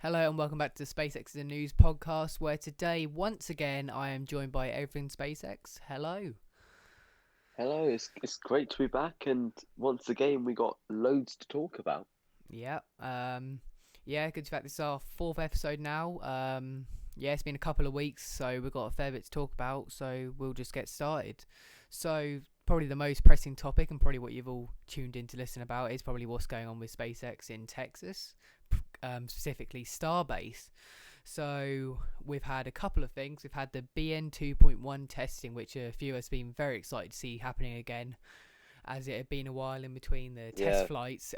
Hello and welcome back to the SpaceX In News podcast, where today, once again, I am joined by everything SpaceX. Hello. Hello, it's great to be back, and once again we got loads to talk about. Yeah. Good to fact this is our fourth episode now. It's been a couple of weeks, so we've got a fair bit to talk about, so we'll just get started. So probably the most pressing topic, and probably what you've all tuned in to listen about, is probably what's going on with SpaceX in Texas, specifically Starbase. So we've had a couple of things. We've had the BN-2.1 testing, which a few of us have been very excited to see happening again, as it had been a while in between the test Yeah, flights.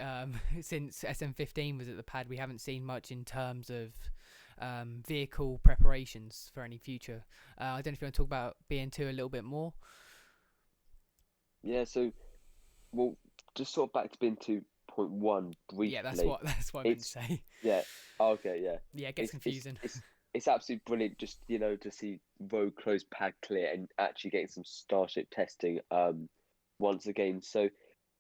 Since SM-15 was at the pad, we haven't seen much in terms of vehicle preparations for any future. I don't know if you want to talk about BN2 a little bit more. yeah. So, well, just sort of back to being 2.1 Yeah, briefly. that's what I meant to It's say. yeah, okay, yeah. Yeah, it gets It's it's confusing. it's it's absolutely brilliant just to see road closed, pad clear, and actually getting some Starship testing once again. So,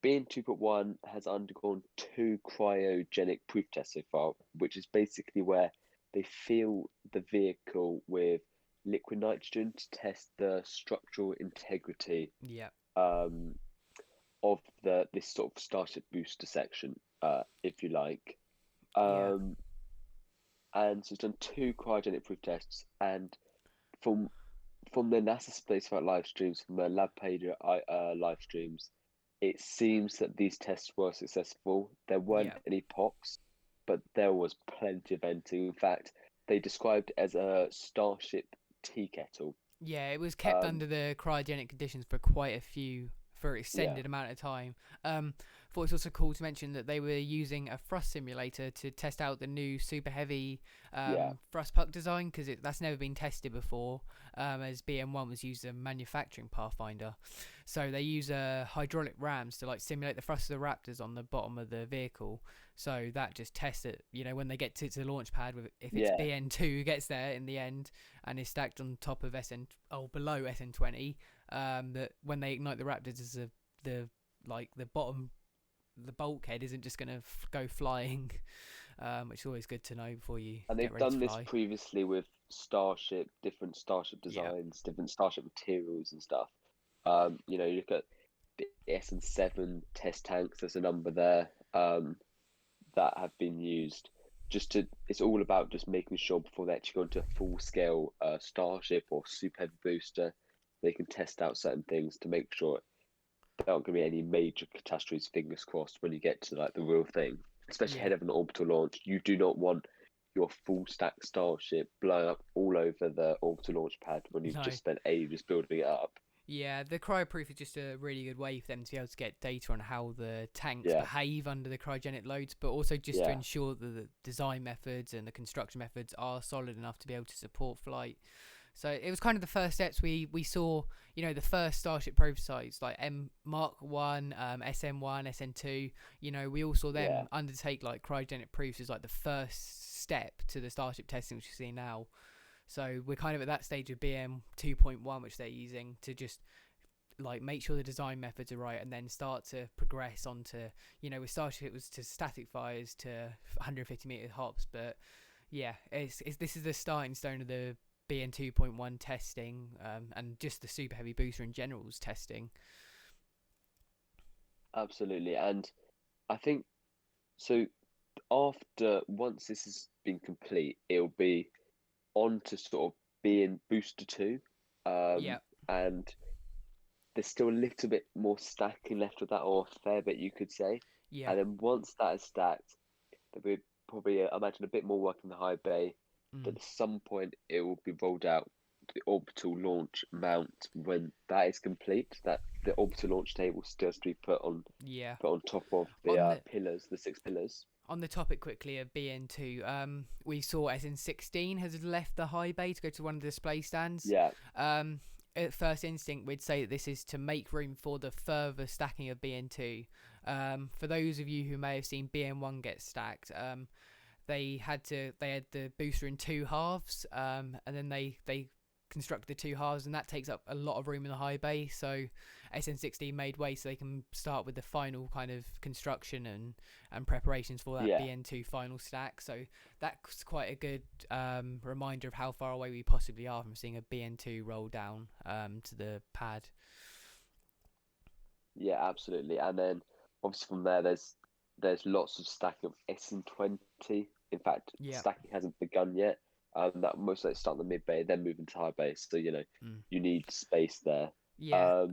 being 2.1 has undergone two cryogenic proof tests so far, which is basically where they fill the vehicle with liquid nitrogen to test the structural integrity Yeah, um, of the this sort of Starship booster section, if you like. yeah, Um, and so it's done two cryogenic proof tests, and from from the NASA spaceflight live streams, from the LabPager live streams, it seems that these tests were successful. There weren't yeah. any pops, but there was plenty of venting. In fact, they described it as a Starship tea kettle. Yeah, it was kept Um, under the cryogenic conditions for an yeah, extended amount of time. Thought it's also cool to mention that they were using a thrust simulator to test out the new super heavy yeah, thrust puck design, because that's never been tested before, as BN-1 was used as a manufacturing pathfinder. So they use hydraulic rams to like simulate the thrust of the Raptors on the bottom of the vehicle. So that just tests it, when they get to the launch pad, with if it's yeah, BN2 gets there in the end and is stacked on top of below SN20, that when they ignite the Raptors, is the bottom, the bulkhead isn't just going to go flying, which is always good to know before you and get they've ready to done this fly. previously with Starship, different Starship Yeah, designs, different Starship materials and stuff. You look at the SN7 test tanks. There's a number there. That have been used it's all about just making sure before they actually go into a full scale Starship or super heavy booster, they can test out certain things to make sure there aren't going to be any major catastrophes, fingers crossed, when you get to like the real thing, especially yeah. ahead of an orbital launch. You do not want your full stack Starship blowing up all over the orbital launch pad when you've No. just spent ages building it up. Yeah, the cryoproof is just a really good way for them to be able to get data on how the tanks Yeah, behave under the cryogenic loads, but also just to yeah, ensure that the design methods and the construction methods are solid enough to be able to support flight. So it was kind of the first steps we saw, the first Starship prototypes like M Mark 1, SM1, SN2, we all saw yeah. them undertake like cryogenic proofs as like the first step to the Starship testing, which we see now. So we're kind of at that stage of BM 2.1, which they're using to just like make sure the design methods are right, and then start to progress onto, with Starship it was to static fires to 150-meter hops, but yeah, it's this is the starting stone of the BN 2.1 testing, and just the super heavy booster in general's testing. Absolutely. And I think so. After once this has been complete, it'll be on to sort of being booster two, Yeah, and there's still a little bit more stacking left of that, or a fair bit you could say. yeah, And then once that is stacked, there'll be probably I imagine a bit more work in the high bay. But mm, at some point, it will be rolled out to the orbital launch mount. When that is complete, that the orbital launch table still has to be yeah. put on top of the On the pillars, the six pillars. on the topic quickly of BN2, we saw SN16 has left the high bay to go to one of the display stands. Yeah, Um, at first instinct, we'd say that this is to make room for the further stacking of BN2. For those of you who may have seen BN1 get stacked, they had the booster in two halves, and then they constructed the two halves, and that takes up a lot of room in the high bay. So SN16 made way so they can start with the final kind of construction and preparations for that Yeah. BN2 final stack. So that's quite a good reminder of how far away we possibly are from seeing a BN2 roll down to the pad. Yeah, absolutely. And then obviously from there, there's lots of stacking of SN20. In fact, Yeah. stacking hasn't begun yet. That most likely start in the mid bay, then move into high bay. So Mm. you need space there. Yeah.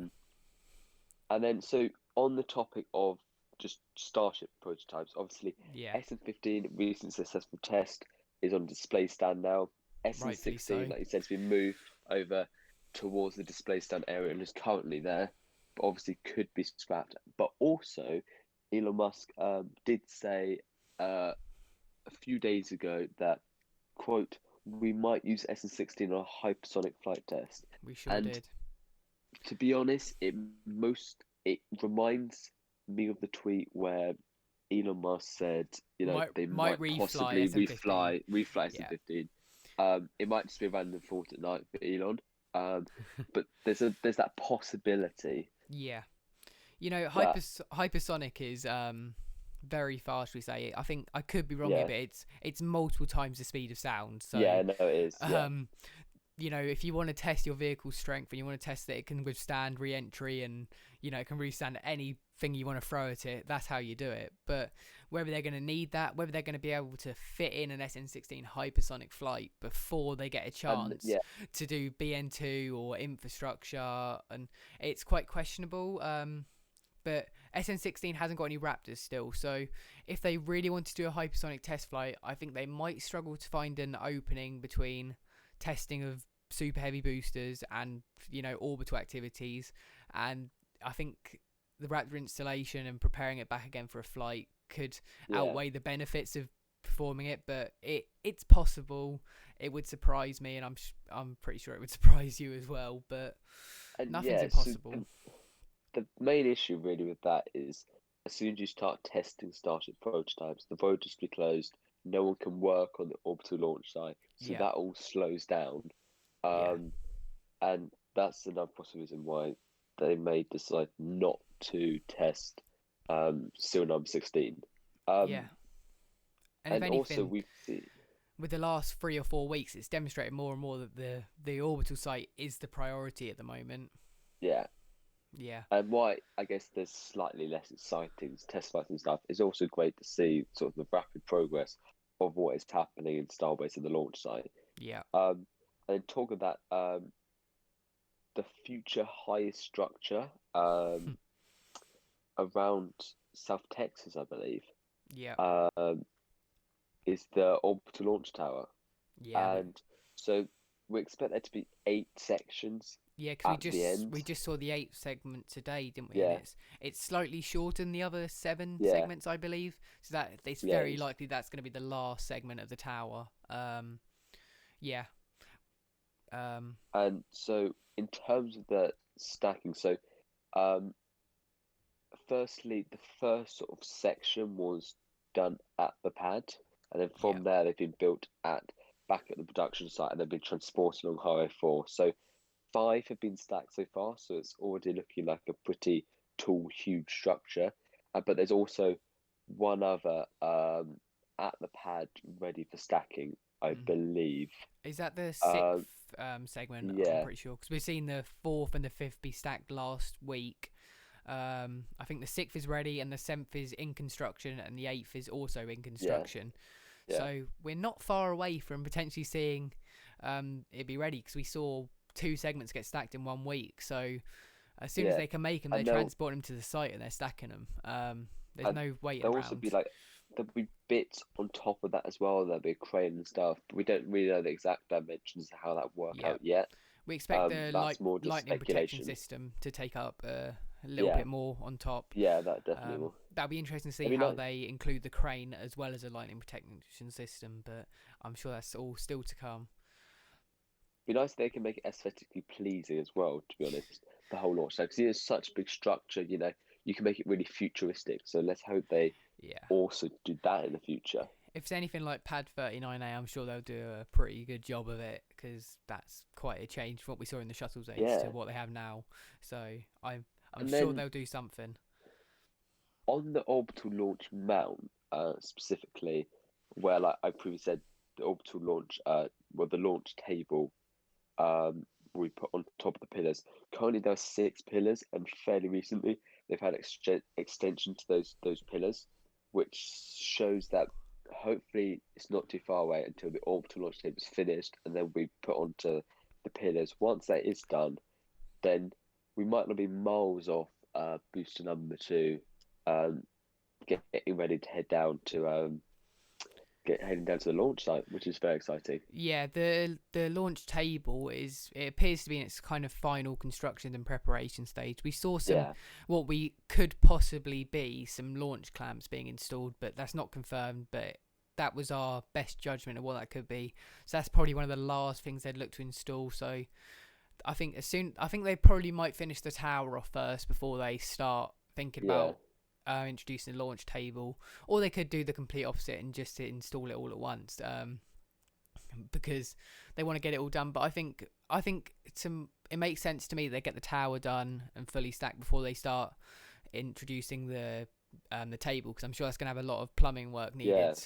And then so on the topic of just Starship prototypes, obviously Yeah. SN15 recent successful test is on display stand now. Rightfully SN16, so. like you said, has been moved over towards the display stand area and is currently there, but obviously could be scrapped. But also, Elon Musk did say a few days ago that, quote, we might use SN16 on a hypersonic flight test. We sure And did. to be honest, it reminds me of the tweet where Elon Musk said, they Might might refly possibly SN15. refly Yeah. SN15. It might just be a random thought at night for Elon. But there's that possibility Yeah. that Hypersonic is very fast. We say. I think I could be wrong here, yeah, but it's multiple times the speed of sound. So yeah, no, it is. Yeah. if you want to test your vehicle's strength and you want to test that it can withstand re-entry and it can withstand anything you want to throw at it, that's how you do it. But whether they're going to need that, whether they're going to be able to fit in an SN16 hypersonic flight before they get a chance Yeah. to do BN2 or infrastructure, and it's quite questionable. But SN16 hasn't got any Raptors still, so if they really want to do a hypersonic test flight, I think they might struggle to find an opening between testing of super heavy boosters and orbital activities. And I think the Raptor installation and preparing it back again for a flight could outweigh the benefits of performing it. But it's possible. It would surprise me, and I'm pretty sure it would surprise you as well. But nothing's impossible. So the main issue really with that is as soon as you start testing Starship prototypes, the road just be closed. No one can work on the orbital launch site, so Yeah. that all slows down. Yeah. And that's another possible reason why they may decide not to test SEAL number 16. Yeah. And if And also anything, we've seen, with the last 3 or 4 weeks, it's demonstrated more and more that the orbital site is the priority at the moment. yeah. Yeah. And why I guess there's slightly less exciting test flights and stuff, it's also great to see sort of the rapid progress of what is happening in Starbase and the launch site. Yeah. And talk of that, the future highest structure around South Texas, I believe, Yeah. is the orbital launch tower. Yeah. And so we expect there to be 8 sections Yeah, because at the end. we just saw the 8th segment today, didn't we? Yeah. And it's slightly shorter than the other 7 Yeah. segments, I believe. So that it's Yeah, very it's- likely that's going to be the last segment of the tower. Yeah. And so in terms of the stacking, so firstly, the first sort of section was done at the pad, and then from Yeah. there they've been built back at the production site, and they've been transported along Highway 4. So 5 have been stacked so far, so it's already looking like a pretty tall, huge structure. But there's also one other at the pad ready for stacking, I believe. Is that the 6th segment? I'm Yeah. pretty sure, because we've seen the 4th and the 5th be stacked last week. I think the 6th is ready, and the 7th is in construction, and the 8th is also in construction. Yeah. So we're not far away from potentially seeing it be ready, because we saw 2 segments get stacked in 1 week. So as soon as they can make them, they transport them to the site and they're stacking them. There's no waiting There'll around. also be there'll be bits on top of that as well. There'll be a crane and stuff, but we don't really know the exact dimensions of how that work out yet. We expect the that's more just lightning protection speculation. system to take up a little bit more on top. Yeah, that definitely will. That'll be interesting to see how they include the crane as well as a lightning protection system, but I'm sure that's all still to come. Be nice if they can make it aesthetically pleasing as well, to be honest, the whole launch site, because it is such a big structure, you can make it really futuristic. So let's hope they also do that in the future. if it's anything like Pad 39A, I'm sure they'll do a pretty good job of it, because that's quite a change from what we saw in the shuttle's age to Yeah. what they have now. So I'm And sure then they'll do something. on the orbital launch mount, specifically, where like I previously said, the orbital launch, the launch table, we put on top of the pillars. Currently, there are 6 pillars, and fairly recently they've had extension to those pillars, which shows that hopefully it's not too far away until the orbital launch table is finished, and then we put onto the pillars. Once that is done, then we might not be miles off booster number 2, um, getting ready to heading down to the launch site, which is very exciting. Yeah, the launch table it appears to be in its kind of final construction and preparation stage. We saw some what we could possibly be some launch clamps being installed, but that's not confirmed. But that was our best judgment of what that could be. So that's probably one of the last things they'd look to install. So I think they probably might finish the tower off first before they start thinking about introducing the launch table, or they could do the complete opposite and just install it all at once, because they want to get it all done. But I think it makes sense to me they get the tower done and fully stacked before they start introducing the table, because I'm sure that's going to have a lot of plumbing work needed.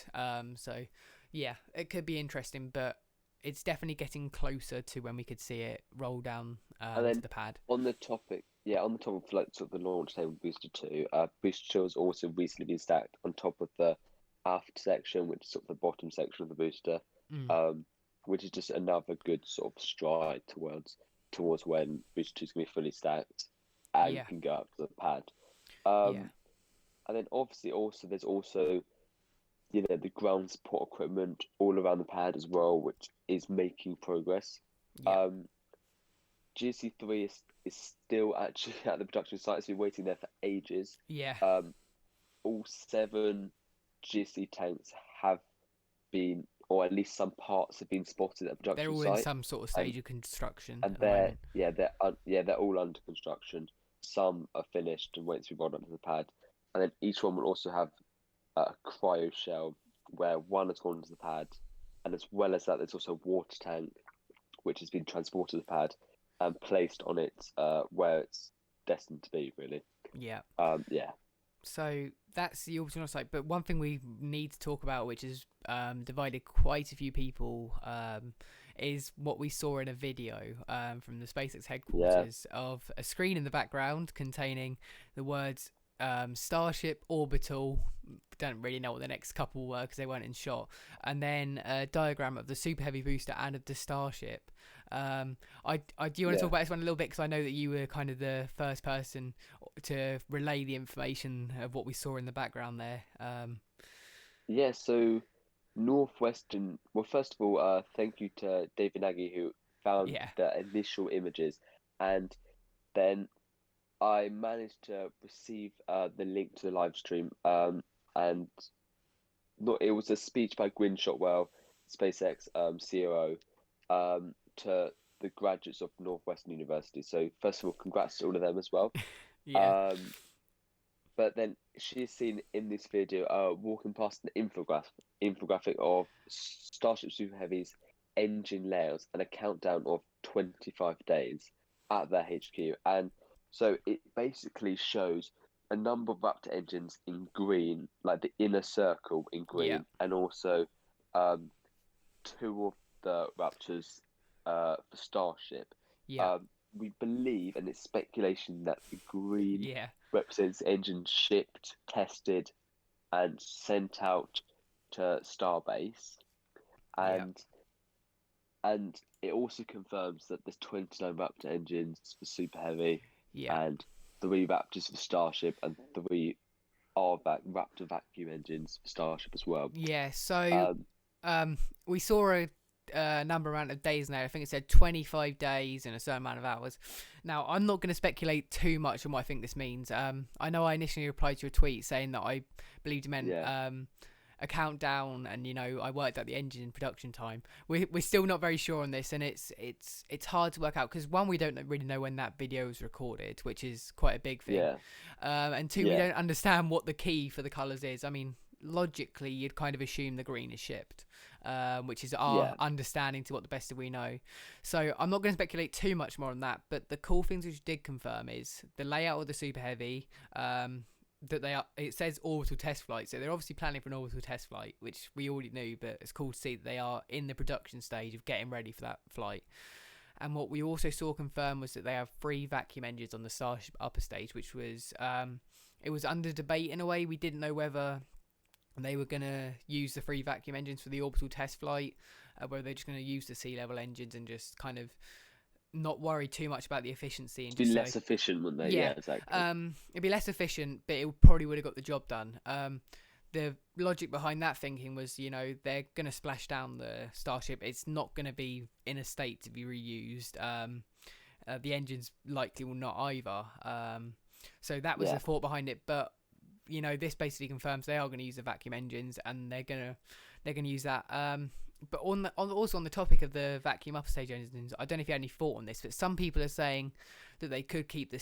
So yeah, it could be interesting, but it's definitely getting closer to when we could see it roll down to the pad. On the topic of like sort of the launch table booster 2, booster 2 has also recently been stacked on top of the aft section, which is sort of the bottom section of the booster, which is just another good sort of stride towards when booster 2 is going to be fully stacked and can go up to the pad. And then obviously there's also the ground support equipment all around the pad as well, which is making progress. GC3 is still actually at the production site. It's been waiting there for ages. All 7 GC tanks have been, or at least some parts have been spotted at the production site. They're all in some sort of stage of construction. And they're all under construction. Some are finished and waiting to be rolled onto the pad. And then each one will also have a cryo shell where one has gone to the pad, and as well as that, there's also a water tank which has been transported to the pad and placed on it where it's destined to be, really. So that's the orbital site. But one thing we need to talk about, which has divided quite a few people, is what we saw in a video from the SpaceX headquarters of a screen in the background containing the words Starship, Orbital. Don't really know what the next couple were because they weren't in shot, and then a diagram of the Super Heavy booster and of the Starship. Do you want to talk about this one a little bit, because I know that you were kind of the first person to relay the information of what we saw in the background there. So Northwestern. Well, first of all, thank you to David Nagy who found the initial images, and then I managed to receive the link to the live stream, and it was a speech by Gwyn Shotwell, SpaceX COO, to the graduates of Northwestern University. So first of all, congrats to all of them as well. But then she's seen in this video walking past an infographic of Starship Super Heavy's engine layouts and a countdown of 25 days at their HQ. And so it basically shows a number of Raptor engines in green, like the inner circle in green, and also 2 of the Raptors for Starship. We believe, and it's speculation, that the green represents engines shipped, tested, and sent out to Starbase. And it also confirms that there's 29 Raptor engines for Super Heavy, and 3 Raptors for Starship, and 3 Raptor vacuum engines for Starship as well. So we saw a number amount of days now. I think it said 25 days and a certain amount of hours. Now, I'm not going to speculate too much on what I think this means. I know I initially replied to a tweet saying that I believed it meant a countdown, and I worked out the engine in production time. We're still not very sure on this, and it's hard to work out because, one, we don't really know when that video was recorded, which is quite a big thing, and 2, we don't understand what the key for the colours is. I mean, logically you'd kind of assume the green is shipped, which is our Yeah. understanding to what the best of we know. So I'm not going to speculate too much more on that, but the cool things which did confirm is the layout of the Super Heavy. That they are, it says orbital test flight, so they're obviously planning for an orbital test flight, which we already knew, but it's cool to see that they are in the production stage of getting ready for that flight. And what we also saw confirmed was that they have 3 vacuum engines on the Starship upper stage, which was it was under debate in a way. We didn't know whether they were going to use the 3 vacuum engines for the orbital test flight, whether they're just going to use the sea level engines and just kind of not worry too much about the efficiency and Be just less say, efficient, wouldn't they? yeah, Yeah, exactly. it'd be less efficient, but it probably would have got the job done. The logic behind that thinking was, they're going to splash down the Starship. It's not going to be in a state to be reused. The engines likely will not either. So that was the thought behind it. But this basically confirms they are going to use the vacuum engines, and they're going to use that. But also on the topic of the vacuum upper stage engines, I don't know if you had any thought on this, but some people are saying that they could keep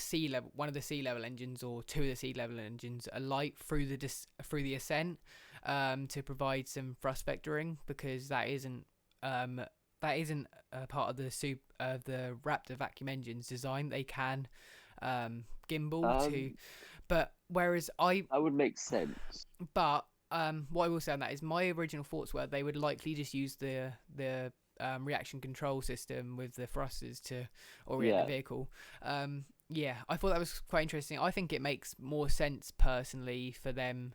one of the sea level engines or 2 of the sea level engines alight through the ascent, to provide some thrust vectoring, because that isn't a part of the Raptor vacuum engines design. They can gimbal to, but whereas that would make sense. But what I will say on that is my original thoughts were they would likely just use the reaction control system with the thrusters to orient the vehicle. I thought that was quite interesting. I think it makes more sense personally for them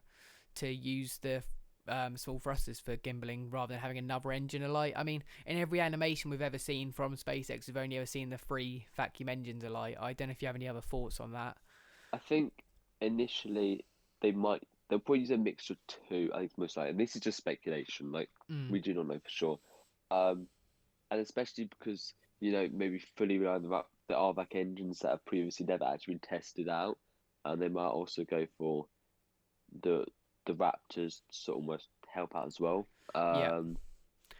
to use the small thrusters for gimbaling rather than having another engine alight. I mean, in every animation we've ever seen from SpaceX, we've only ever seen the 3 vacuum engines alight. I don't know if you have any other thoughts on that. I think initially they'll probably use a mixture of 2. I think most likely. And this is just speculation. Like we do not know for sure. And especially because maybe fully rely on the RVAC engines that have previously never actually been tested out, and they might also go for the Raptors to sort of almost help out as well. Yeah.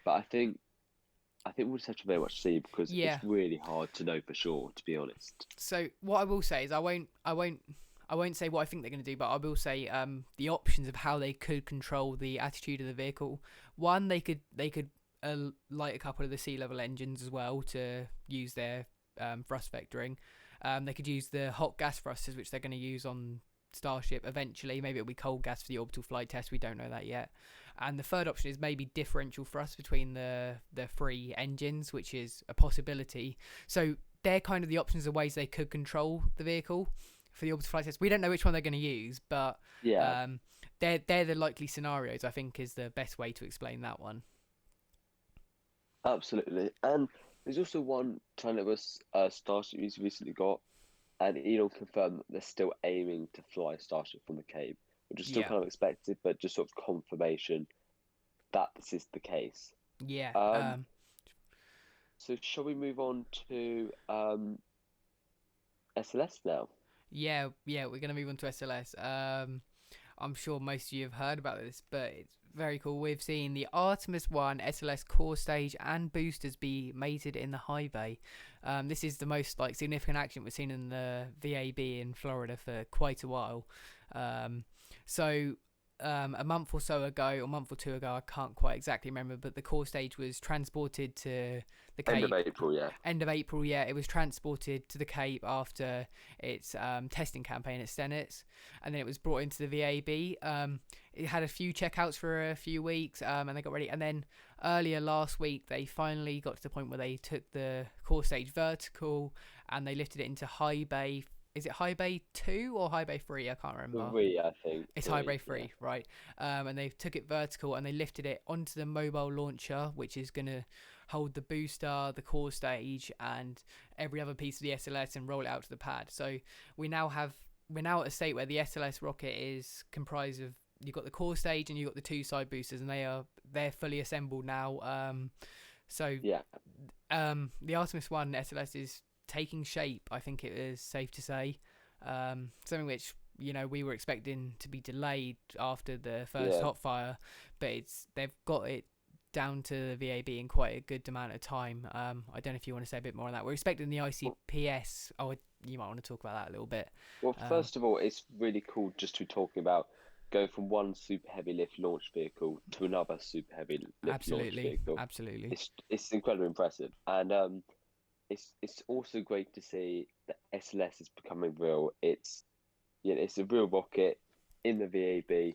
But I think we'll just have to very much see, because Yeah. it's really hard to know for sure, to be honest. So what I will say is I won't say what I think they're going to do, but I will say the options of how they could control the attitude of the vehicle. One, they could light a couple of the sea level engines as well to use their thrust vectoring. They could use the hot gas thrusters, which they're going to use on Starship eventually. Maybe it'll be cold gas for the orbital flight test. We don't know that yet. And the third option is maybe differential thrust between the 3 engines, which is a possibility. So they're kind of the options of ways they could control the vehicle for the orbital flight test. We don't know which one they're going to use, but they're the likely scenarios, I think, is the best way to explain that one. Absolutely. And there's also one China was Starship he's recently got, and Elon confirmed that they're still aiming to fly Starship from the Cape, which is still kind of expected, but just sort of confirmation that this is the case. Yeah. So shall we move on to SLS now? Yeah, we're going to move on to SLS. I'm sure most of you have heard about this, but it's very cool. We've seen the Artemis 1 SLS core stage and boosters be mated in the high bay. This is the most significant action we've seen in the VAB in Florida for quite a while. A month or so ago, or a month or 2 ago, I can't quite exactly remember, but the core stage was transported to the Cape. End of April, yeah. End of April, yeah. It was transported to the Cape after its testing campaign at Stennis, and then it was brought into the VAB. It had a few checkouts for a few weeks, and they got ready. And then earlier last week, they finally got to the point where they took the core stage vertical, and they lifted it into high bay. Is it high bay 2 or high bay 3? I can't remember. 3, I think. It's high bay 3, right? And they took it vertical and they lifted it onto the mobile launcher, which is going to hold the booster, the core stage, and every other piece of the SLS and roll it out to the pad. So we're now at a state where the SLS rocket is comprised of, you've got the core stage and you've got the 2 side boosters, and they're fully assembled now. The Artemis 1 SLS is taking shape, I think it is safe to say. Something which we were expecting to be delayed after the first hot fire, but they've got it down to the VAB in quite a good amount of time. I don't know if you want to say a bit more on that. We're expecting the ICPS. You might want to talk about that a little bit. Well, first of all, it's really cool just to be talking about go from one super heavy lift launch vehicle to another super heavy lift launch Absolutely, vehicle. absolutely. It's incredibly impressive, and it's also great to see that SLS is becoming real. It's a real rocket in the VAB.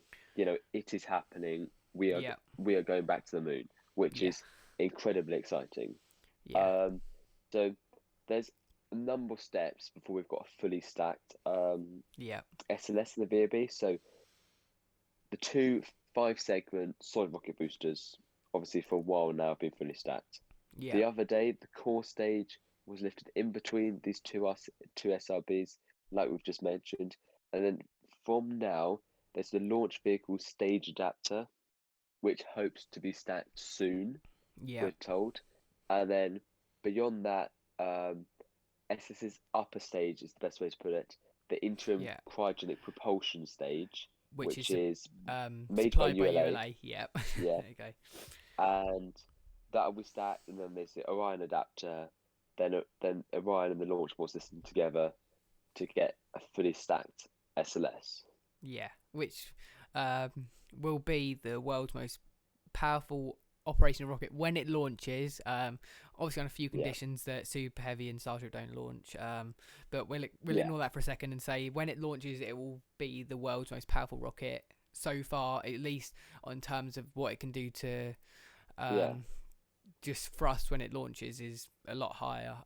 It is happening. Yeah, We are going back to the moon, which yeah, is incredibly exciting. yeah, Um, so there's a number of steps before we've got a fully stacked yeah, SLS in the VAB. So the two 5 segment solid rocket boosters, obviously for a while now, have been fully stacked. yeah, The other day, the core stage was lifted in between these two SRBs, like we've just mentioned, and then from now there's the launch vehicle stage adapter, which hopes to be stacked soon, yeah, we're told, and then beyond that, SS's upper stage is the best way to put it, the interim yeah. cryogenic propulsion stage, Which which is is made by supplied by ULA, ULA. Yep. yeah, There you go. and that'll be stacked, and then there's the Orion adapter, then Orion and the launch port system together to get a fully stacked SLS. Yeah, which um, will be the world's most powerful operational rocket when it launches. Obviously on a few Yeah, conditions that Super Heavy and Starship don't launch. But we'll yeah, ignore that for a second and say when it launches, it will be the world's most powerful rocket so far, at least on terms of what it can do to yeah, um, just thrust when it launches is a lot higher.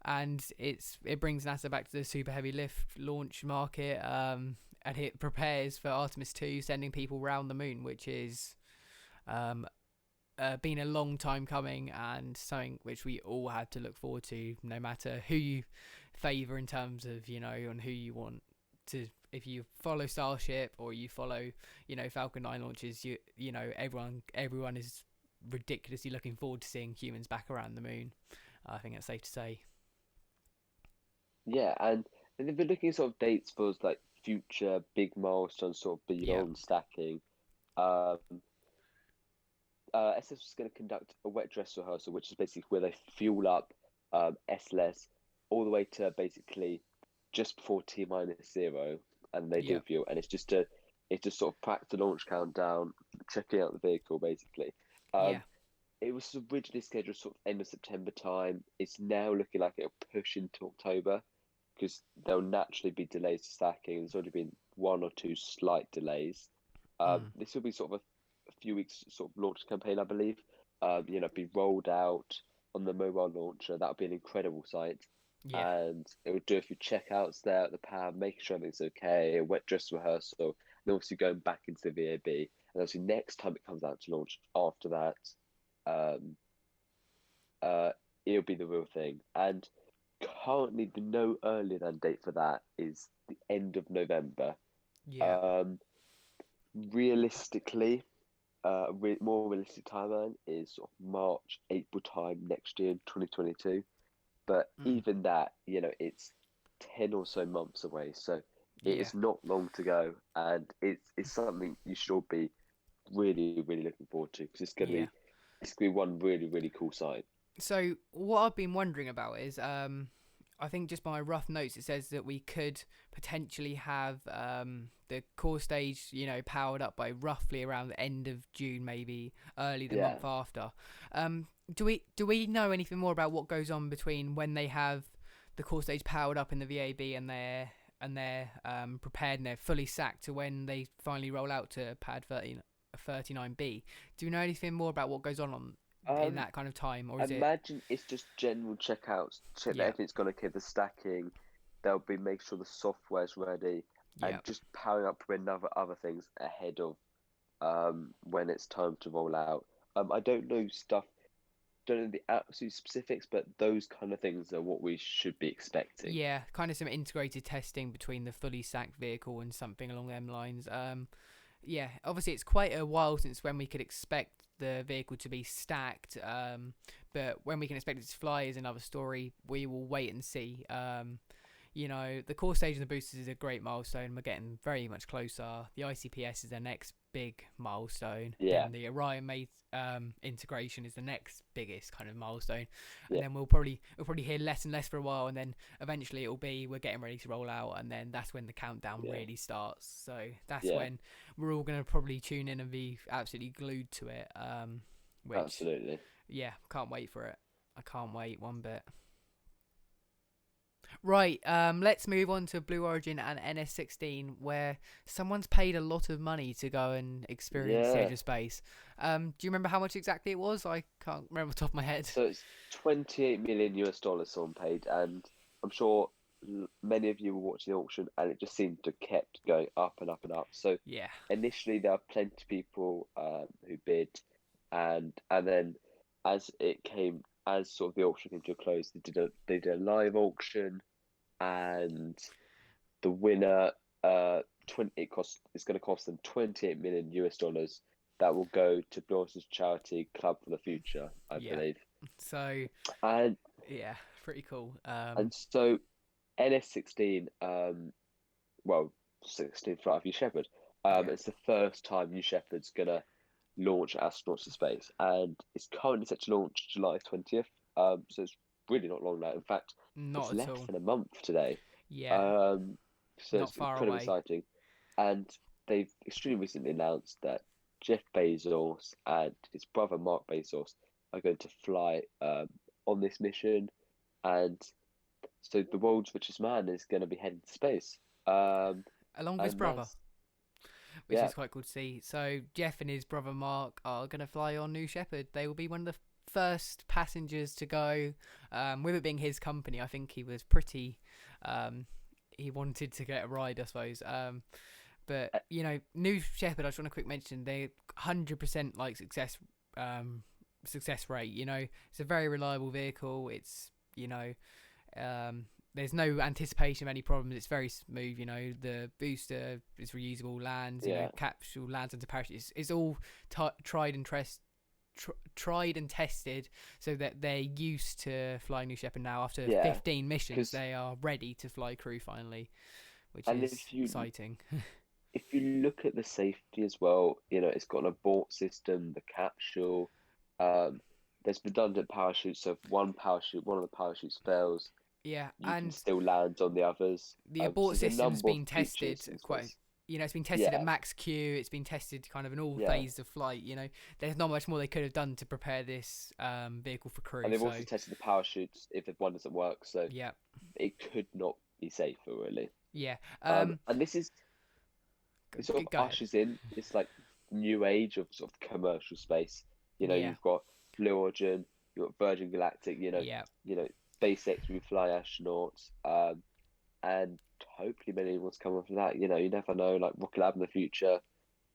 And it brings NASA back to the super heavy lift launch market. And it prepares for Artemis 2, sending people round the moon, which is um, been a long time coming and something which we all had to look forward to, no matter who you favour in terms of, on who you want to. If you follow Starship or you follow, Falcon 9 launches, everyone is ridiculously looking forward to seeing humans back around the moon. I think that's safe to say. yeah. And they've been looking at sort of dates for like future big milestones, sort of Yeah, beyond stacking. Um, SS is going to conduct a wet dress rehearsal, which is basically where they fuel up SLS all the way to basically just before T-0, and they do yeah, fuel, and it's just sort of practice the launch countdown, checking out the vehicle basically. yeah, Um, it was originally scheduled sort of end of September time. It's now looking like it'll push into October because there'll naturally be delays to stacking. There's already been one or two slight delays. mm, This will be sort of a few weeks sort of launch campaign, I believe. Be rolled out on the mobile launcher. That would be an incredible sight. yeah, And it would do a few checkouts there at the pad, making sure everything's okay, a wet dress rehearsal, and obviously going back into the VAB. And obviously next time it comes out to launch after that, um, uh, it'll be the real thing. And currently, the no earlier than date for that is the end of November. yeah, Um, Realistically, more realistic timeline is sort of March, April time next year, 2022. But mm, even that, it's 10 or so months away. So it yeah, is not long to go. And it's something you should all be really, really looking forward to because yeah. it's gonna be one really, really cool site. So what I've been wondering about is, I think just by my rough notes, it says that we could potentially have the core stage, powered up by roughly around the end of June, maybe early the Yeah. month after. Do we know anything more about what goes on between when they have the core stage powered up in the VAB and they're prepared and they're fully sacked to when they finally roll out to pad 39B? Do you know anything more about what goes on in Um, that kind of time, or is it? Imagine it's just general checkouts, check that Yeah, everything's gone okay, the stacking, they'll be make sure the software's ready, yeah, and just powering up with other things ahead of when it's time to roll out. I don't know the absolute specifics, but those kind of things are what we should be expecting. yeah. Kind of some integrated testing between the fully sacked vehicle and something along them lines. Yeah. Obviously, it's quite a while since when we could expect the vehicle to be stacked. But when we can expect it to fly is another story. We will wait and see. The core stage and the boosters is a great milestone. We're getting very much closer. The ICPS is the next big milestone. Yeah, Then the Orion integration is the next biggest kind of milestone, and yeah, then we'll probably hear less and less for a while, and then eventually it'll be we're getting ready to roll out, and then that's when the countdown yeah, really starts. So that's yeah, when we're all gonna probably tune in and be absolutely glued to it. Which absolutely. yeah, can't wait for it. I can't wait one bit. Right, let's move on to Blue Origin and NS16, where someone's paid a lot of money to go and experience the Yeah. edge of space. Do you remember how much exactly it was? I can't remember off the top of my head. So it's 28 million US dollars someone paid, and I'm sure many of you were watching the auction, and it just seemed to kept going up and up and up. So Yeah, initially there were plenty of people who bid, and then as sort of the auction came to a close, they did a live auction, and the winner 20 it's going to cost them 28 million US dollars that will go to Blue Origin's charity Club for the Future, I yeah. believe. So And yeah, pretty cool. and so NS16, well, 16 Flight of New Shepard, Yeah, it's the first time New Shepard's gonna launch astronauts to space, and it's currently set to launch July 20th. So it's really not long now. In fact, it's not at less all. than a month today. Yeah, Um, so not it's far incredibly away. exciting, and they've extremely recently announced that Jeff Bezos and his brother Mark Bezos are going to fly on this mission, and so the world's richest man is going to be heading to space. Um, Along with his and brother, that's which yeah, is quite cool to see. So Jeff and his brother Mark are gonna fly on New Shepard. They will be one of the first passengers to go. With it being his company, I think he was pretty. Um, he wanted to get a ride, I suppose. But uh, New Shepard. I just want to quick mention they 100% like success rate. It's a very reliable vehicle. It's there's no anticipation of any problems. It's very smooth. The booster is reusable, lands. yeah, Capsule lands into parachute. It's all tried and tried and tested, so that they're used to flying New Shepard now. After yeah. 15 missions, Because they are ready to fly crew finally, which and is exciting. if you look at the safety as well, it's got an abort system, the capsule. Um, there's redundant parachutes, so if one of the parachutes fails, Yeah, you can and still land on the others. the So abort there's a system's number of been tested features in quite. space. It's been tested at Yeah, max Q. It's been tested kind of in all yeah. phases of flight. There's not much more they could have done to prepare this vehicle for And crew. they've So also tested the parachutes if one doesn't work, so yeah, it could not be safer really. yeah. And this sort of Go ahead. ushers in this like new age of sort of commercial space. Yeah, You've got Blue Origin, you've got Virgin Galactic, yeah, you know, SpaceX will fly astronauts, and hopefully many more to come off of that. You never know, like Rocket Lab in the future,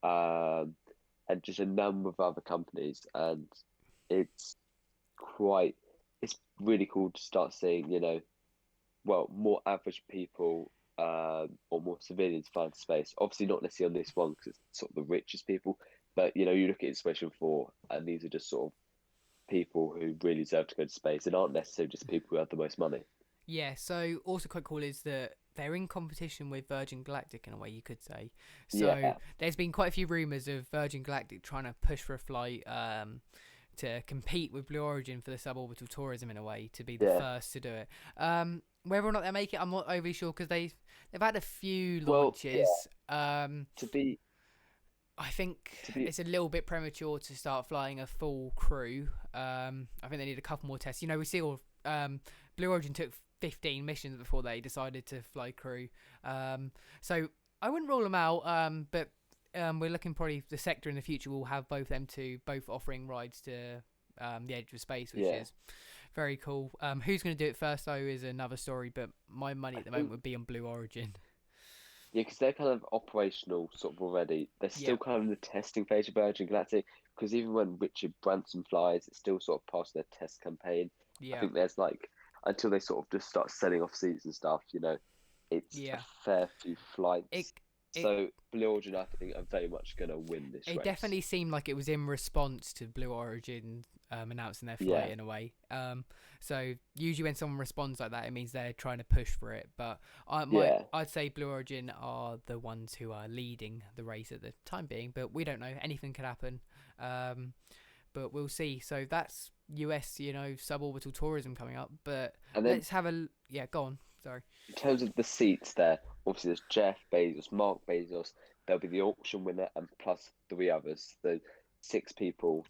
um, and just a number of other companies, and it's quite, it's really cool to start seeing, well, more average people or more civilians flying to space. Obviously, not necessarily on this one because it's sort of the richest people, but you look at Inspiration 4, and these are just sort of people who really deserve to go to space and aren't necessarily just people who have the most money. yeah. So also quite cool is that they're in competition with Virgin Galactic in a way you could say. So Yeah, there's been quite a few rumors of Virgin Galactic trying to push for a flight to compete with Blue Origin for the suborbital tourism in a way to be the yeah. first to do it. Whether or not they make it, I'm not overly sure because they've had a few Well, yeah. launches. To be I think to be it's a little bit premature to start flying a full crew. I think they need a couple more tests. We see Blue Origin took 15 missions before they decided to fly crew. So I wouldn't rule them out. But we're looking probably the sector in the future will have both them two, both offering rides to the edge of space, which yeah. is very cool. Who's going to do it first though is another story. But my money I at the moment think would be on Blue Origin. yeah, because they're kind of operational sort of already. They're Yeah, still kind of in the testing phase of Virgin Galactic because even when Richard Branson flies, it's still sort of part of their test campaign. I yeah, think there's like until they sort of just start selling off seats and stuff, it's a yeah. fair few It flights. it So Blue Origin, I think, are very much going to win this it race. definitely seemed like it was in response to Blue Origin announcing their flight Yeah, in a way. So usually when someone responds like that, it means they're trying to push for it. But yeah. I'd say Blue Origin are the ones who are leading the race at the time being. But we don't know. Anything could happen. Um, but we'll see. So that's US, suborbital tourism coming up. But And then let's have yeah. Go on. Sorry. in terms of the seats there, obviously there's Jeff Bezos, Mark Bezos. There'll be the auction winner and plus three others. So 6 people.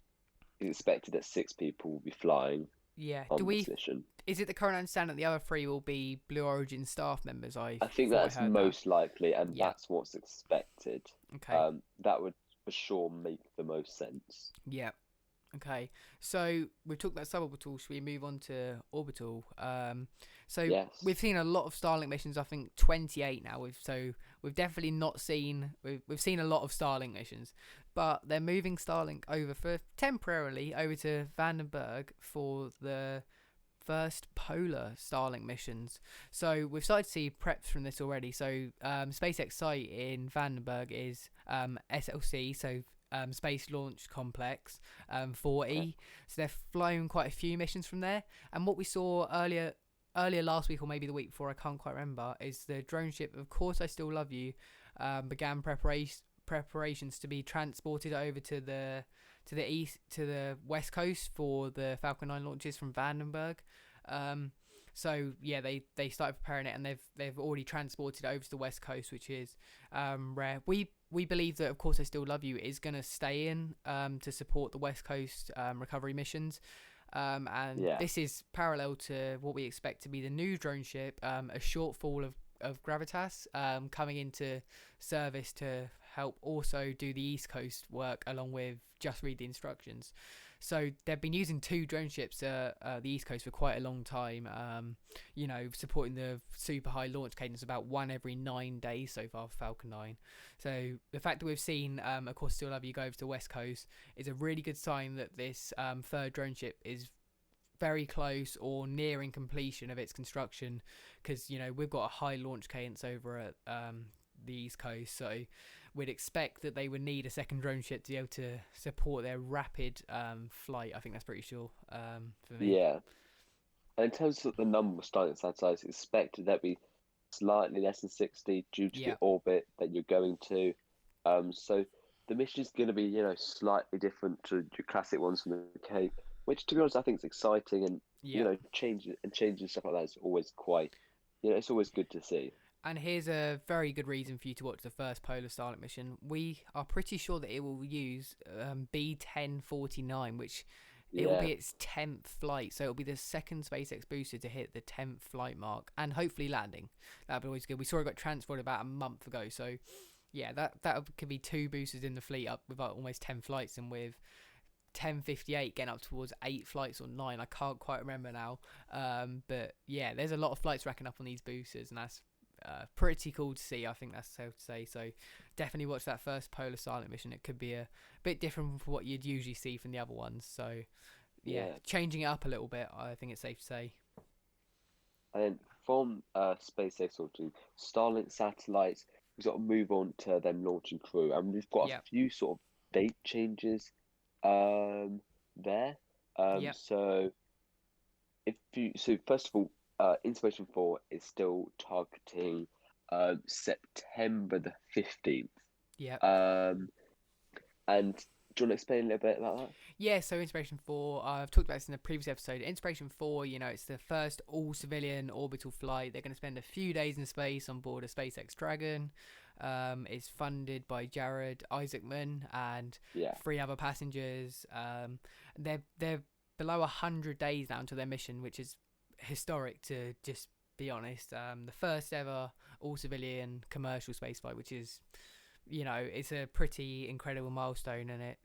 It's expected that 6 people will be flying Yeah. Do on this we? mission. Is it the current understanding that the other three will be Blue Origin staff members? I I think thought I that's heard that. most likely, and Yeah. that's what's expected. Okay. That would for sure make the most sense. Yeah. Okay. So we've talked about suborbital. Should we move on to orbital? So we've Yes. seen a lot of Starlink missions. I think 28 now. We've definitely not seen. We've seen a lot of Starlink missions, but they're moving Starlink over for temporarily over to Vandenberg for the first polar Starlink missions. So we've started to see preps from this already. So SpaceX site in Vandenberg is SLC, so Space Launch Complex 40. So they've flown quite a few missions from there. And what we saw earlier last week or maybe the week before, I can't quite remember, is the drone ship Of Course I Still Love You began preparations to be transported over to the west coast for the Falcon 9 launches from Vandenberg. So yeah, they started preparing it, and they've already transported it over to the west coast, which is rare. We believe that Of Course I Still Love You is going to stay in to support the west coast recovery missions. And Yeah. this is parallel to what we expect to be the new drone ship, a shortfall of Gravitas coming into service to help also do the East Coast work along with Just Read the Instructions. So they've been using 2 drone ships the East Coast for quite a long time, supporting the super high launch cadence, about 1 every 9 days so far for Falcon 9. So the fact that we've seen, Of Course Still Love You go over to the West Coast is a really good sign that this third drone ship is very close or nearing completion of its construction, because we've got a high launch cadence over at the East Coast, so we'd expect that they would need a second drone ship to be able to support their rapid flight. I think that's pretty sure for me. Yeah. And in terms of the number of Starlink satellites, it's expected that be slightly less than 60 due to the Yeah, orbit that you're going to. So the mission is going to be, slightly different to your classic ones from the Cape, which, to be honest, I think is exciting, and yeah. changing stuff like that is always quite, it's always good to see. And here's a very good reason for you to watch the first Polar Starlink mission. We are pretty sure that it will use B-1049, which it will Yeah, be its 10th flight. So it'll be the second SpaceX booster to hit the 10th flight mark and hopefully landing. That'd be always good. We saw it got transported about a month ago. So yeah, that could be 2 boosters in the fleet up with almost 10 flights, and with 10:58 getting up towards 8 flights or 9. I can't quite remember now. But yeah, there's a lot of flights racking up on these boosters, and that's pretty cool to see. I think that's safe to say. So definitely watch that first Polar Starlink mission. It could be a bit different from what you'd usually see from the other ones. So yeah, yeah. changing it up a little bit, I think it's safe to say. And then from SpaceX launching Starlink satellites, we've got to move on to them launching Crew, and we've got a Yeah, few sort of date changes there. yeah, So first of all, Insperation 4 is still targeting September the 15th. yeah. Um, and do you want to explain a little bit about that? Yeah, so Inspiration 4, I've talked about this in the previous episode. Inspiration 4, it's the first all-civilian orbital flight. They're going to spend a few days in space on board a SpaceX Dragon. It's funded by Jared Isaacman and Yeah, 3 other passengers. They're below 100 days now until their mission, which is historic, to just be honest. The first ever all-civilian commercial spaceflight, which is, it's a pretty incredible milestone, and it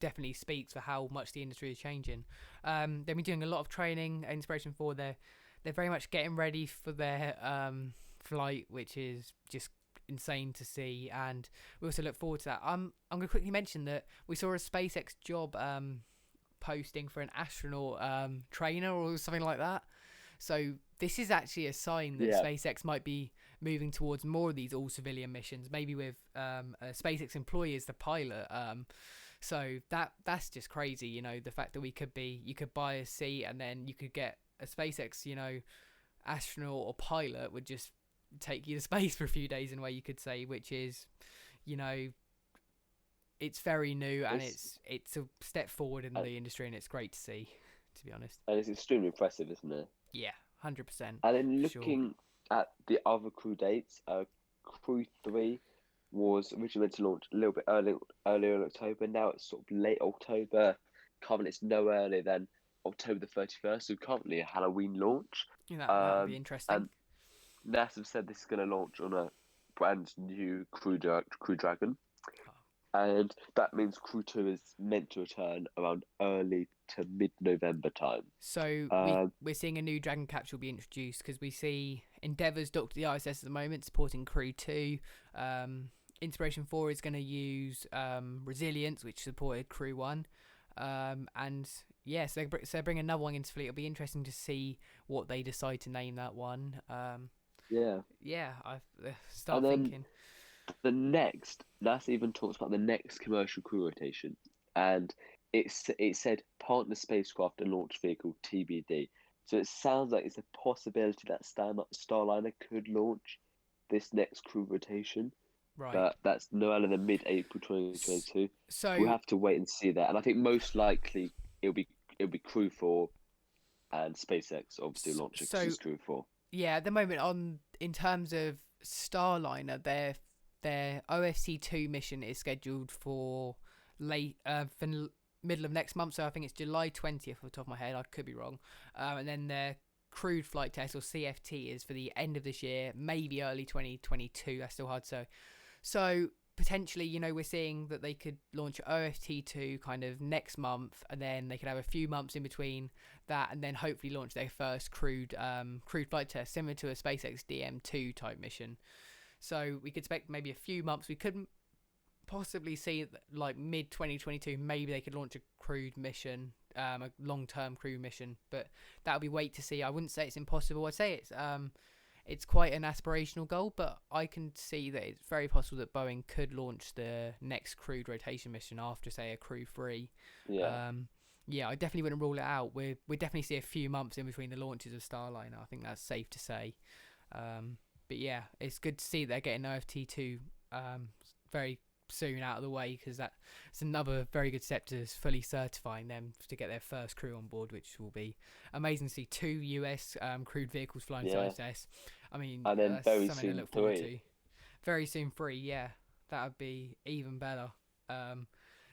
definitely speaks for how much the industry is changing. They've been doing a lot of training at Inspiration 4. They're very much getting ready for their flight, which is just insane to see, and we also look forward to that. I'm going to quickly mention that we saw a SpaceX job posting for an astronaut trainer or something like that. So this is actually a sign that Yeah, SpaceX might be moving towards more of these all civilian missions, maybe with a SpaceX employee as the pilot. So that's just crazy, the fact that you could buy a seat and then you could get a SpaceX, astronaut or pilot would just take you to space for a few days in a way, you could say, which is, you know, it's very new and it's it's a step forward in and, the industry, and it's great to see, to be honest. and it's extremely impressive, isn't it? Yeah, 100%, And then for sure. looking at the other crew dates, Crew 3 was originally meant to launch a little bit earlier in October. Now it's sort of late October. Currently, it's no earlier than October the 31st, so currently a Halloween launch. Yeah, that would be Um, interesting. and NASA said this is going to launch on a brand new Crew Dragon, Oh. and that means Crew 2 is meant to return around early to mid-November time. So Um, we're seeing a new Dragon capsule be introduced, because we see Endeavour's docked to the ISS at the moment, supporting Crew 2. Inspiration 4 is going to use Resilience, which supported Crew 1. And yes, yeah, so they bring another one into fleet. It'll be interesting to see what they decide to name that one. yeah. Yeah, I And start then thinking. the next, NASA even talks about the next commercial crew rotation, and it said partner spacecraft and launch vehicle TBD. So it sounds like it's a possibility that Starliner could launch this next crew rotation, Right. but that's no earlier than mid-April 2022. We'll So have to wait and see that, and I think most likely it'll be Crew 4 and SpaceX obviously launching because so it's Crew 4. yeah, at the moment, on in terms of Starliner, their OFC2 mission is scheduled for middle of next month. So I think it's July 20th off the top of my head. I could be wrong. And then their crewed flight test, or CFT, is for the end of this year, maybe early 2022. That's still hard to say. So potentially, we're seeing that they could launch OFT2 kind of next month, and then they could have a few months in between that, and then hopefully launch their first crewed flight test, similar to a SpaceX DM2 type mission. So we could expect maybe a few months. We could possibly see like mid 2022, maybe they could launch a crewed mission, a long-term crew mission, but that'll be wait to see. I wouldn't say it's impossible. I'd say it's quite an aspirational goal, but I can see that it's very possible that Boeing could launch the next crewed rotation mission after, say, a Crew 3. Yeah. Yeah, I definitely wouldn't rule it out. We definitely see a few months in between the launches of Starliner. I think that's safe to say. But yeah, it's good to see they're getting OFT2 very soon out of the way, because that's another very good step to fully certifying them to get their first crew on board, which will be amazing to see 2 US crewed vehicles flying to Yeah. ISS. I mean, And then that's very something to soon look forward 3. to. Very soon 3, yeah, that would be even better.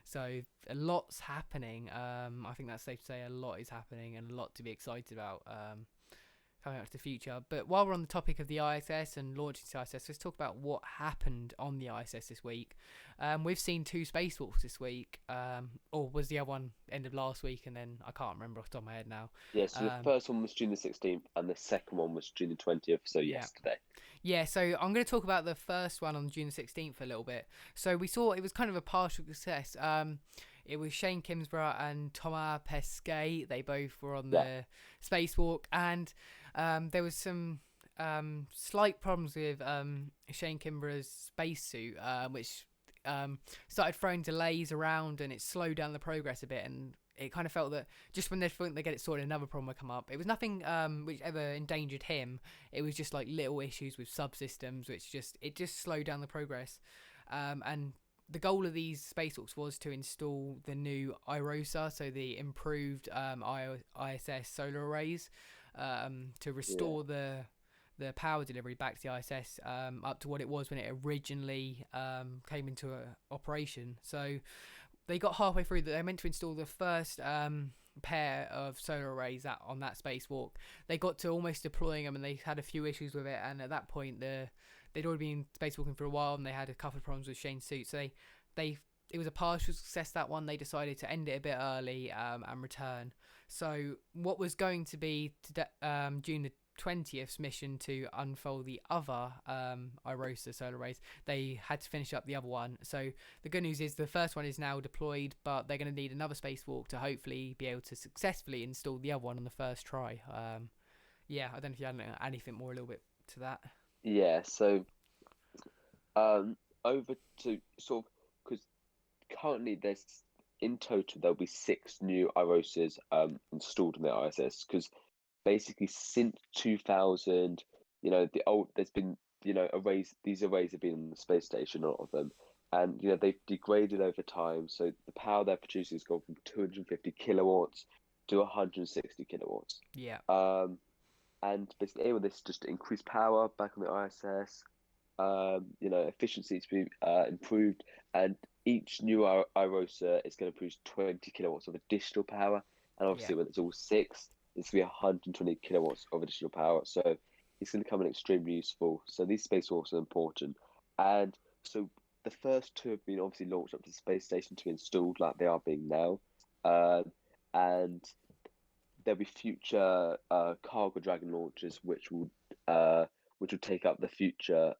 So a lot's happening. I think that's safe to say a lot is happening, and a lot to be excited about coming out to the future. But while we're on the topic of the ISS and launching to ISS, let's talk about what happened on the ISS this week. We've seen 2 spacewalks this week, or was the other one end of last week, and then I can't remember off the top of my head now. Yeah, so the first one was June the 16th, and the second one was June the 20th, so Yeah. yesterday. Yeah, so I'm going to talk about the first one on June 16th a little bit. So we saw it was kind of a partial success. It was Shane Kimbsborough and Thomas Pesquet. They both were on the spacewalk, and there was some slight problems with Shane Kimbrouggh's spacesuit, which started throwing delays around, and it slowed down the progress a bit, and it kind of felt that just when they think they get it sorted, another problem would come up. It was nothing which ever endangered him. It was just like little issues with subsystems, which just slowed down the progress. And the goal of these spacewalks was to install the new IROSA, so the improved ISS solar arrays, to restore the power delivery back to the ISS up to what it was when it originally came into operation. So they got halfway through that. They meant to install the first pair of solar arrays on that spacewalk. They got to almost deploying them, and they had a few issues with it. And at that point, they'd already been spacewalking for a while, and they had a couple of problems with Shane's suit. So it was a partial success, that one. They decided to end it a bit early and return. So what was going to be June the 20th's mission to unfold the other IROSA solar arrays, they had to finish up the other one. So the good news is the first one is now deployed, but they're going to need another spacewalk to hopefully be able to successfully install the other one on the first try. Yeah, I don't know if you had anything more a little bit to that. Yeah, so um, over to sort of because currently there's in total there'll be six new IROSAs installed in the ISS because basically since 2000, there's been arrays. These arrays have been on the space station, a lot of them, and they've degraded over time. So the power they're producing has gone from 250 kilowatts to 160 kilowatts. Yeah. Um, and basically aim with this just to increase power back on the ISS. Efficiency to be improved, and each new IROSA is going to produce 20 kilowatts of additional power. And Yeah. obviously, when it's all six, it's going to be 120 kilowatts of additional power. So it's going to come in extremely useful. So these spacewalks are important. And so the first two have been obviously launched up to the space station to be installed like they are being now. And there'll be future cargo dragon launches which will take up the future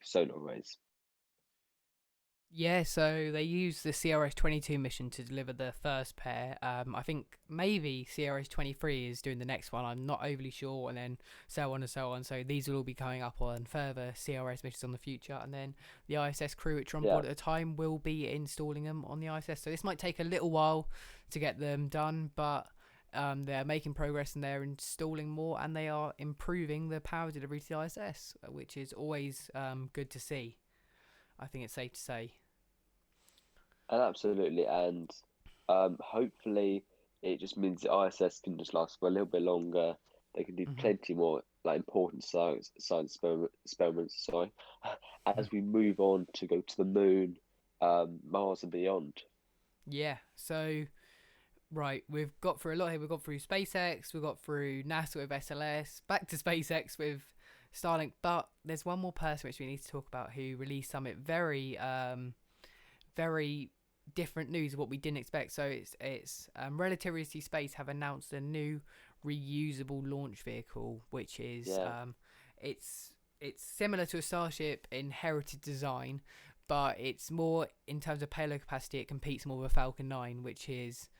solar arrays. Yeah, so they used the CRS-22 mission to deliver the first pair. I think maybe CRS-23 is doing the next one. I'm not overly sure, and then so on and so on. So these will all be coming up on further CRS missions on the future, and then the ISS crew, which are on Yeah, board at the time, will be installing them on the ISS. So this might take a little while to get them done, but they're making progress and they're installing more, and they are improving the power delivery to the ISS, which is always good to see. I think it's safe to say. and absolutely, and hopefully it just means the ISS can just last for a little bit longer. They can do Hmm. plenty more like important science experiments. Sorry, as we move on to go to the moon, Mars and beyond. Yeah, so right, we've got through a lot here. We've got through SpaceX, we've got through NASA with SLS, back to SpaceX with Starlink, but there's one more person which we need to talk about who released something very different news of what we didn't expect. So it's Relativity Space have announced a new reusable launch vehicle, which is Yeah, it's it's similar to a Starship in heritage design, but it's more in terms of payload capacity. It competes more with a Falcon 9, which is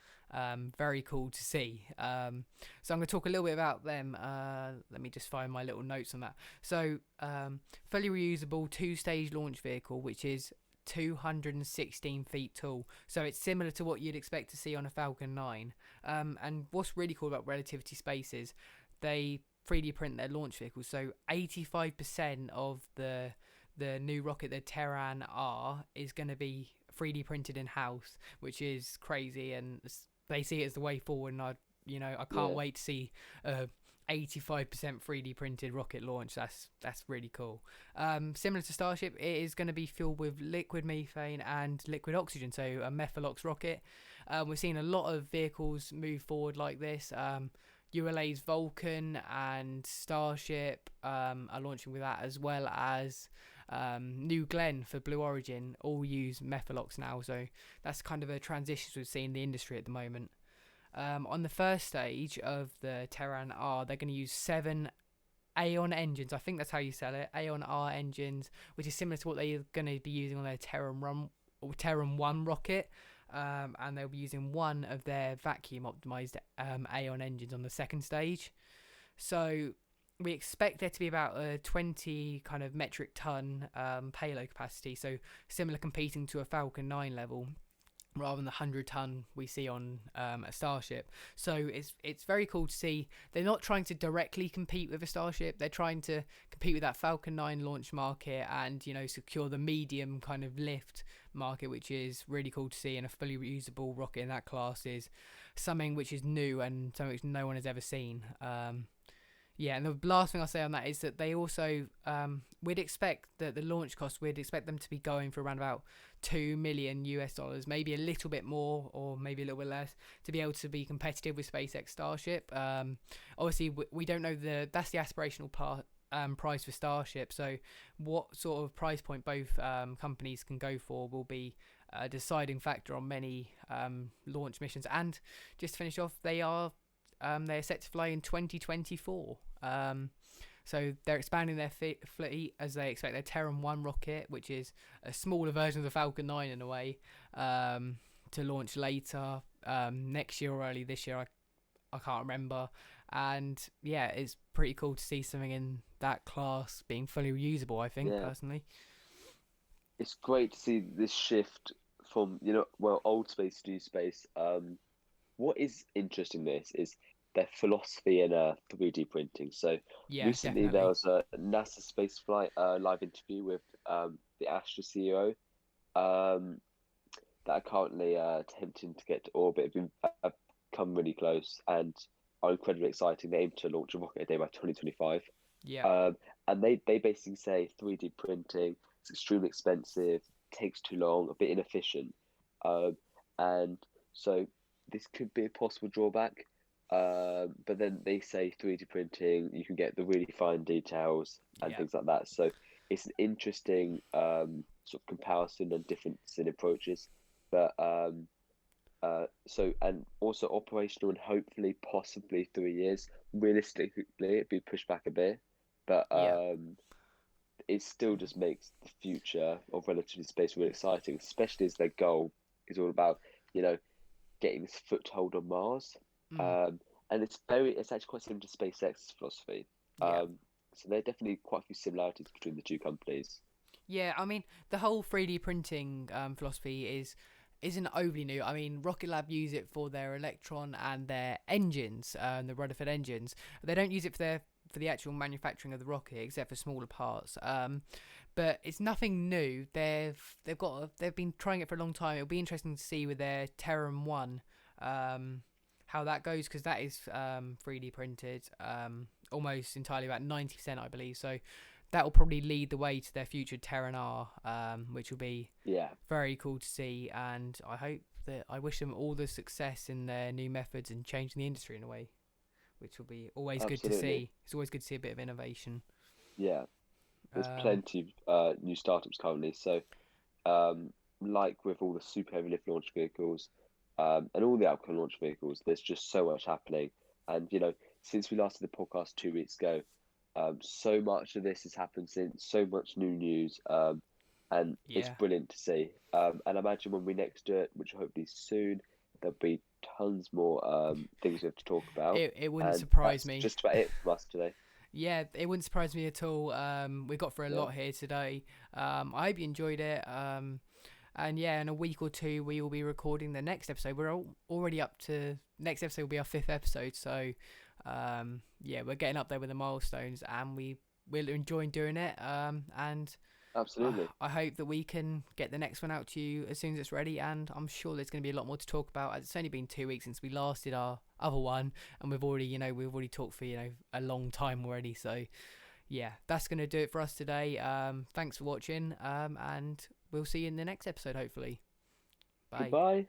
very cool to see. So I'm going to talk a little bit about them. Let me just find my little notes on that. So fully reusable two-stage launch vehicle, which is 216 feet tall. So it's similar to what you'd expect to see on a Falcon 9. And what's really cool about Relativity Space is they 3D print their launch vehicles. So 85% of the new rocket, the Terran R, is going to be 3D printed in house, which is crazy, and they see it as the way forward. And I can't yeah, wait to see 85% 3D printed rocket launch. That's really cool. Similar to Starship, it is going to be filled with liquid methane and liquid oxygen, so a Methalox rocket. We're seeing a lot of vehicles move forward like this. ULA's Vulcan and Starship are launching with that, as well as New Glenn for Blue Origin all use Methalox now. So that's kind of a transition we've seen in the industry at the moment. On the first stage of the Terran R, they're going to use 7 Aeon engines. I think that's how you sell it. Aeon R engines, which is similar to what they're going to be using on their Terran 1 rocket. And they'll be using one of their vacuum optimized Aeon engines on the second stage. So we expect there to be about a 20 kind of metric ton payload capacity. So similar, competing to a Falcon 9 level, rather than the 100-ton we see on a Starship. So it's very cool to see. They're not trying to directly compete with a Starship. They're trying to compete with that Falcon 9 launch market and, secure the medium kind of lift market, which is really cool to see. And a fully reusable rocket in that class is something which is new and something which no one has ever seen. Yeah, and the last thing I'll say on that is that they also, we'd expect that the launch costs, we'd expect them to be going for around about $2 million US, maybe a little bit more or maybe a little bit less, to be able to be competitive with SpaceX Starship. Obviously, we don't know that's the aspirational part. Price for Starship, so what sort of price point both companies can go for will be a deciding factor on many launch missions. And just to finish off, they're set to fly in 2024. So they're expanding their fleet as they expect their Terran 1 rocket, which is a smaller version of the Falcon 9 in a way, to launch later next year or early this year. I can't remember. And yeah, it's pretty cool to see something in that class being fully reusable, I think, Yeah, personally. it's great to see this shift from, well, old space to new space. What is interesting this is their philosophy in 3D printing. So Yeah, recently there definitely. was a NASA spaceflight live interview with the Astra CEO um, that are currently attempting to get to orbit. Have come really close and are incredibly exciting. They aim to launch a rocket a day by 2025. Yeah, Um, and they basically say 3D printing is extremely expensive, takes too long, a bit inefficient. Um, and so this could be a possible drawback. But then they say 3D printing, you can get the really fine details and yeah, things like that. So it's an interesting sort of comparison and difference in approaches. But and also operational and hopefully possibly 3 years. Realistically, it'd be pushed back a bit, but yeah, it still just makes the future of relativity space really exciting, especially as their goal is all about, you know, getting this foothold on Mars. mm, Um, and it's actually quite similar to SpaceX's philosophy. yeah. So there are definitely quite a few similarities between the two companies. Yeah, I mean, the whole 3D printing philosophy isn't overly new. I mean, Rocket Lab use it for their Electron and their engines, the Rutherford engines. They don't use it for the actual manufacturing of the rocket, except for smaller parts. But it's nothing new. They've been trying it for a long time. It'll be interesting to see with their Terran 1 um, how that goes, because that is 3D printed almost entirely, about 90%, I believe. So that will probably lead the way to their future Terran R, which will be Yeah, very cool to see. And I wish them all the success in their new methods and changing the industry in a way, which will be always good to absolutely. see. It's always good to see a bit of innovation. Yeah, there's Um, plenty of new startups currently. So um, like with all the super heavy lift launch vehicles and all the upcoming launch vehicles, there's just so much happening. And since we last did the podcast 2 weeks ago, so much of this has happened since, so much new news, and it's yeah, brilliant to see. And I imagine when we next do it, which hopefully soon, there'll be tons more things we have to talk about. it wouldn't And surprise that's me. just about it from us today. Yeah, it wouldn't surprise me at all. We got through a Yeah, lot here today. I hope you enjoyed it. And yeah, in a week or two, we will be recording the next episode. Already up to next episode will be our 5th episode. So yeah, we're getting up there with the milestones, and we're enjoying doing it. And absolutely. I hope that we can get the next one out to you as soon as it's ready. And I'm sure there's going to be a lot more to talk about. It's only been 2 weeks since we last did our other one, and we've already talked for a long time already. So yeah, that's going to do it for us today. Thanks for watching, and we'll see you in the next episode, hopefully. Bye. Goodbye.